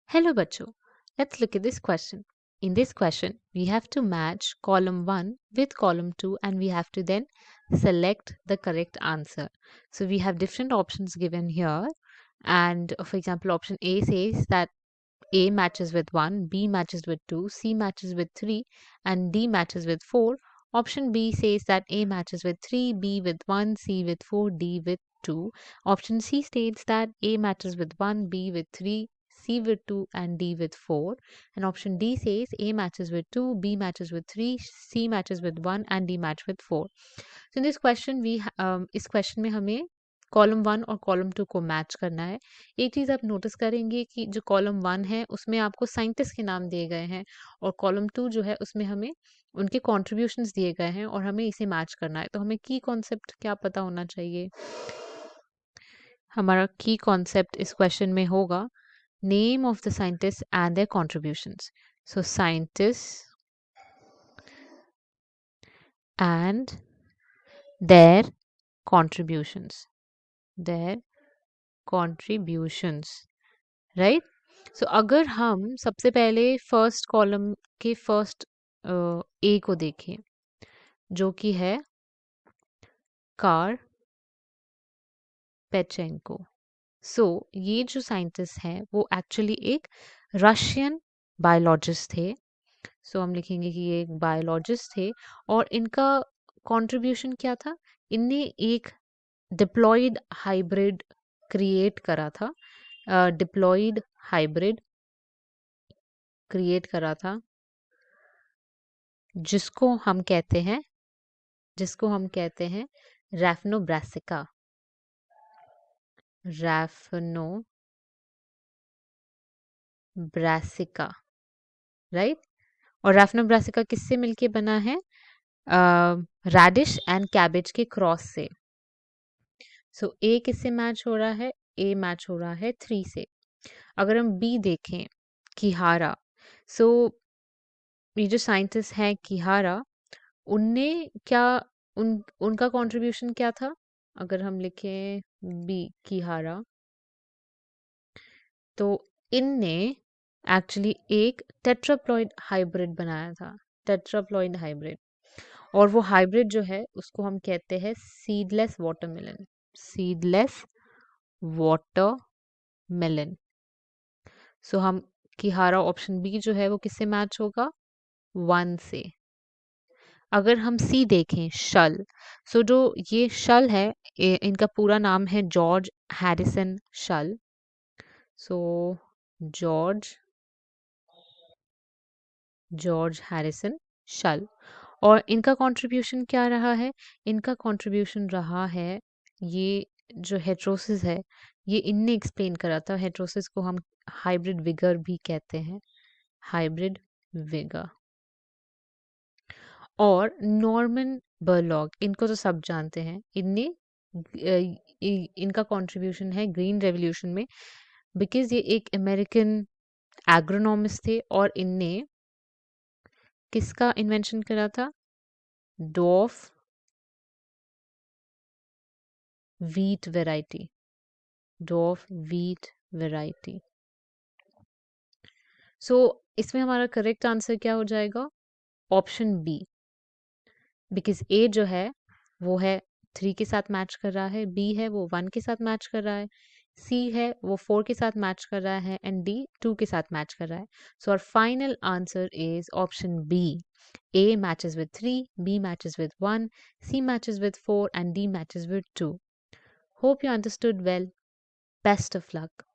Hello bachcho, let's look at this question. In this question, we have to match column 1 with column 2 and we have to then select the correct answer. So we have different options given here, and for example option A says that A matches with 1, B matches with 2, C matches with 3 and D matches with 4. Option B says that A matches with 3, B with 1, C with 4, D with 2. Option C states that A matches with 1, B with 3, C with 2 and D with 4. And option D says A matches with 2, B matches with 3, C matches with 1 and D match with 4. So in this question इस question में हमें column 1 और column 2 को match करना है। एक चीज़ आप notice करेंगे कि जो कॉलम 1 है उसमें आपको साइंटिस्ट के नाम दिए गए हैं और कॉलम 2 जो है उसमें हमें उनके कंट्रीब्यूशंस दिए गए हैं और हमें इसे मैच करना है। तो हमें की कॉन्सेप्ट क्या पता होना चाहिए? हमारा की कॉन्सेप्ट इस क्वेश्चन में होगा name of the scientist and their contributions. So scientist and their contributions their contributions, right? So अगर हम सबसे पहले फर्स्ट कॉलम के फर्स्ट ए को देखें जो कि है कार पेचेंको। सो ये जो साइंटिस्ट हैं वो एक्चुअली एक रशियन बायोलॉजिस्ट थे। सो हम लिखेंगे कि ये एक बायोलॉजिस्ट थे और इनका कंट्रीब्यूशन क्या था? इनने एक डिप्लॉयड हाइब्रिड क्रिएट करा था। डिप्लॉयड हाइब्रिड क्रिएट करा था जिसको हम कहते हैं रैफनोब्रासिका। रैफनोब्रासिका, राइट? और रैफनोब्रासिका किससे मिलके बना है? रेडिश एंड कैबेज के क्रॉस से। सो ए किससे मैच हो रहा है? ए मैच हो रहा है 3 से। अगर हम बी देखें किहारा, सो ये जो साइंटिस्ट है किहारा, उनने क्या उनका कंट्रीब्यूशन क्या था? अगर हम लिखें बी किहारा, तो इनने एक्चुअली एक टेट्राप्लॉइड हाइब्रिड बनाया था। टेट्राप्लॉइड हाइब्रिड, और वो हाइब्रिड जो है उसको हम कहते हैं seedless watermelon. Seedless watermelon. So हम किहारा ऑप्शन बी जो है वो किससे मैच होगा? 1 से। अगर हम सी देखें शल, सो जो ये शल है इनका पूरा नाम है जॉर्ज हैरिसन शल। सो जॉर्ज हैरिसन शल, और इनका कंट्रीब्यूशन क्या रहा है? इनका कंट्रीब्यूशन रहा है ये जो हेट्रोसिस है, ये इनने एक्सप्लेन करा था। हेट्रोसिस को हम हाइब्रिड विगर भी कहते हैं, हाइब्रिड विगर। और नॉर्मन बर्लॉग, इनको तो सब जानते हैं, इनने इनका कंट्रीब्यूशन है ग्रीन रेवोल्यूशन में, बिकॉज ये एक अमेरिकन एग्रोनॉमिस्ट थे और इनने किसका इन्वेंशन करा था? डॉफ व्हीट वेराइटी। डॉफ wheat variety. सो इसमें हमारा करेक्ट आंसर क्या हो जाएगा? ऑप्शन बी, बिकॉज ए जो है वो है 3 के साथ मैच कर रहा है, बी है वो 1 के साथ मैच कर रहा है, सी है वो 4 के साथ मैच कर रहा है एंड डी 2 के साथ मैच कर रहा है। So our final answer is option B. A matches with 3, B matches with 1, C matches with 4 and D matches with 2. Hope you understood well. Best of luck.